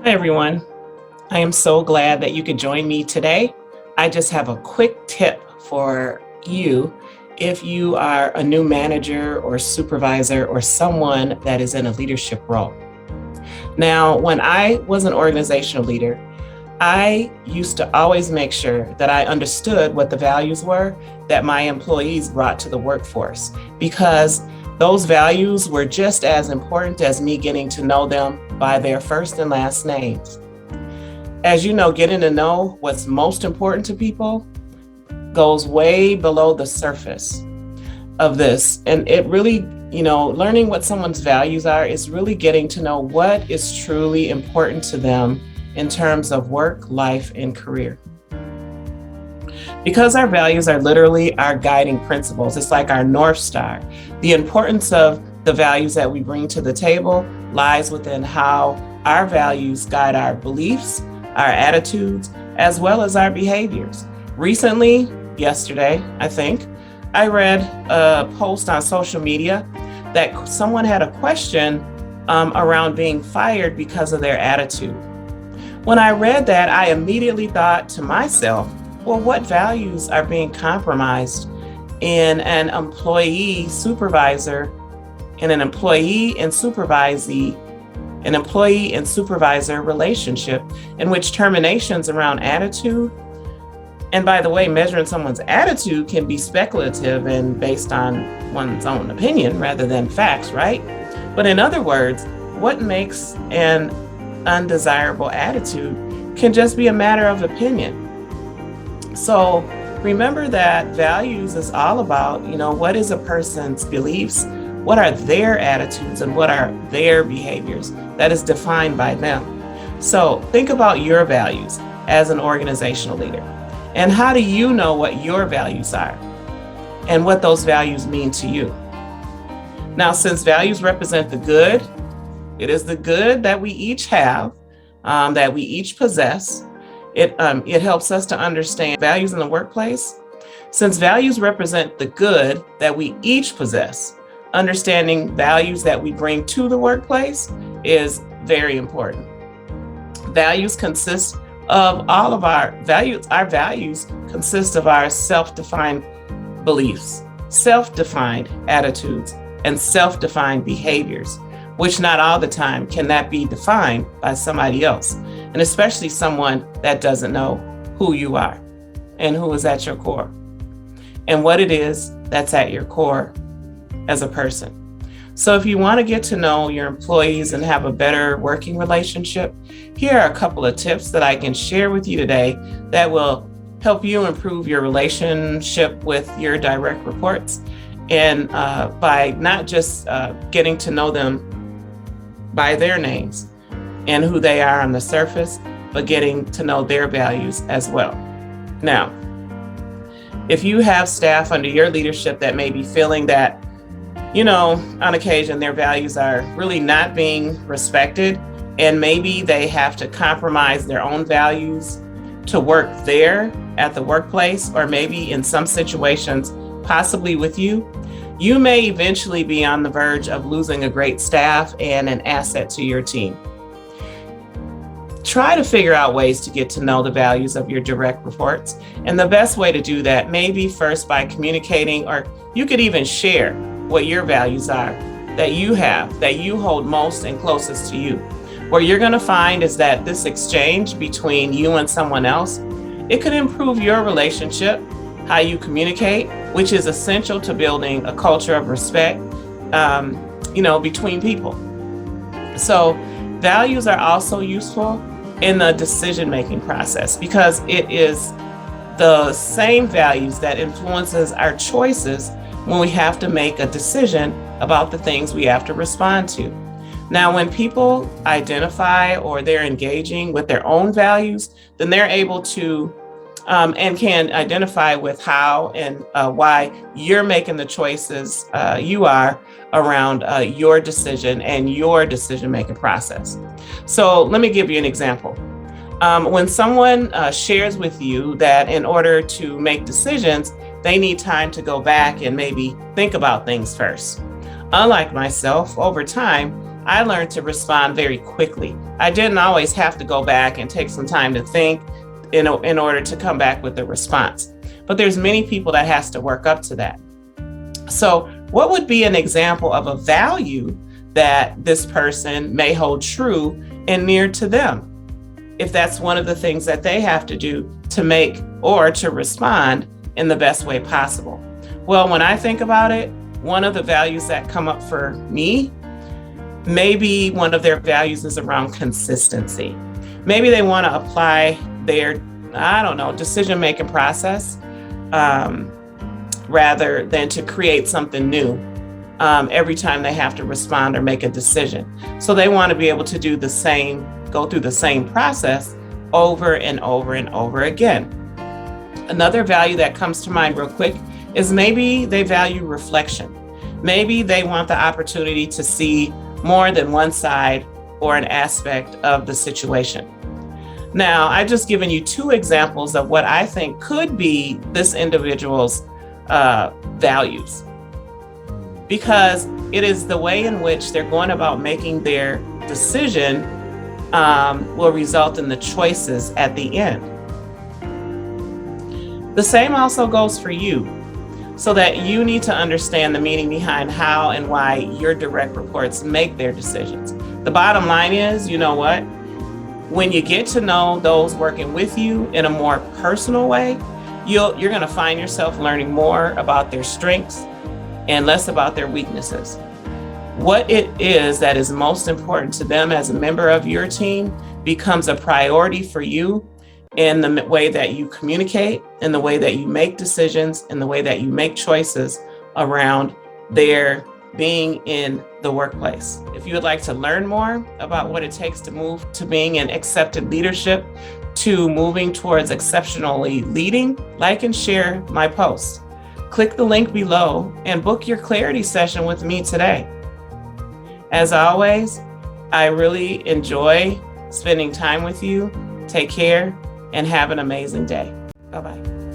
Hi, everyone. I am so glad that you could join me today. I just have a quick tip for you if you are a new manager or supervisor or someone that is in a leadership role. Now, when I was an organizational leader, I used to always make sure that I understood what the values were that my employees brought to the workforce because those values were just as important as me getting to know them by their first and last names. As you know, getting to know what's most important to people goes way below the surface of this. And it really, learning what someone's values are is really getting to know what is truly important to them in terms of work, life, and career. Because our values are literally our guiding principles, it's like our North Star. The importance of the values that we bring to the table lies within how our values guide our beliefs, our attitudes, as well as our behaviors. Recently, yesterday, I think, I read a post on social media that someone had a question around being fired because of their attitude. When I read that, I immediately thought to myself, well, what values are being compromised in an employee supervisor, in an employee and supervisor relationship in which terminations around attitude, and by the way, measuring someone's attitude can be speculative and based on one's own opinion rather than facts, right? But in other words, what makes an undesirable attitude can just be a matter of opinion. So remember that values is all about, what is a person's beliefs, what are their attitudes, and what are their behaviors that is defined by them. So think about your values as an organizational leader. And how do you know what your values are and what those values mean to you? Now, since values represent the good, it is the good that we each have, that we each possess. It helps us to understand values in the workplace. Since values represent the good that we each possess, understanding values that we bring to the workplace is very important. Values consist of all of our values. Our values consist of our self-defined beliefs, self-defined attitudes, and self-defined behaviors, which not all the time can that be defined by somebody else, and especially someone that doesn't know who you are and who is at your core and what it is that's at your core as a person. So if you want to get to know your employees and have a better working relationship, here are a couple of tips that I can share with you today that will help you improve your relationship with your direct reports, and by not just getting to know them by their names and who they are on the surface, but getting to know their values as well. Now, if you have staff under your leadership that may be feeling that, on occasion their values are really not being respected, and maybe they have to compromise their own values to work there at the workplace, or maybe in some situations, possibly with you, you may eventually be on the verge of losing a great staff and an asset to your team. Try to figure out ways to get to know the values of your direct reports. And the best way to do that may be first by communicating, or you could even share what your values are that you have, that you hold most and closest to you. What you're going to find is that this exchange between you and someone else, it could improve your relationship, how you communicate, which is essential to building a culture of respect, between people. So values are also useful in the decision-making process because it is the same values that influences our choices when we have to make a decision about the things we have to respond to. Now, when people identify or they're engaging with their own values, then they're able to and can identify with how and why you're making the choices you are around your decision and your decision-making process. So let me give you an example. When someone shares with you that in order to make decisions, they need time to go back and maybe think about things first. Unlike myself, over time, I learned to respond very quickly I didn't always have to go back and take some time to think in order to come back with a response. But there's many people that has to work up to that. So what would be an example of a value that this person may hold true and near to them, if that's one of the things that they have to do to make or to respond in the best way possible? Well, when I think about it, one of the values that come up for me, maybe one of their values is around consistency. Maybe they want to apply their, decision-making process rather than to create something new every time they have to respond or make a decision. So they want to be able to go through the same process over and over and over again. Another value that comes to mind real quick is maybe they value reflection. Maybe they want the opportunity to see more than one side or an aspect of the situation. Now, I've just given you two examples of what I think could be this individual's values, because it is the way in which they're going about making their decision will result in the choices at the end. The same also goes for you, so that you need to understand the meaning behind how and why your direct reports make their decisions. The bottom line is, you know what? When you get to know those working with you in a more personal way, you're going to find yourself learning more about their strengths and less about their weaknesses. What it is that is most important to them as a member of your team becomes a priority for you in the way that you communicate, in the way that you make decisions, in the way that you make choices around their being in the workplace. If you would like to learn more about what it takes to move to being in accepted leadership, to moving towards exceptionally leading, like and share my post. Click the link below and book your clarity session with me today. As always, I really enjoy spending time with you. Take care and have an amazing day. Bye-bye.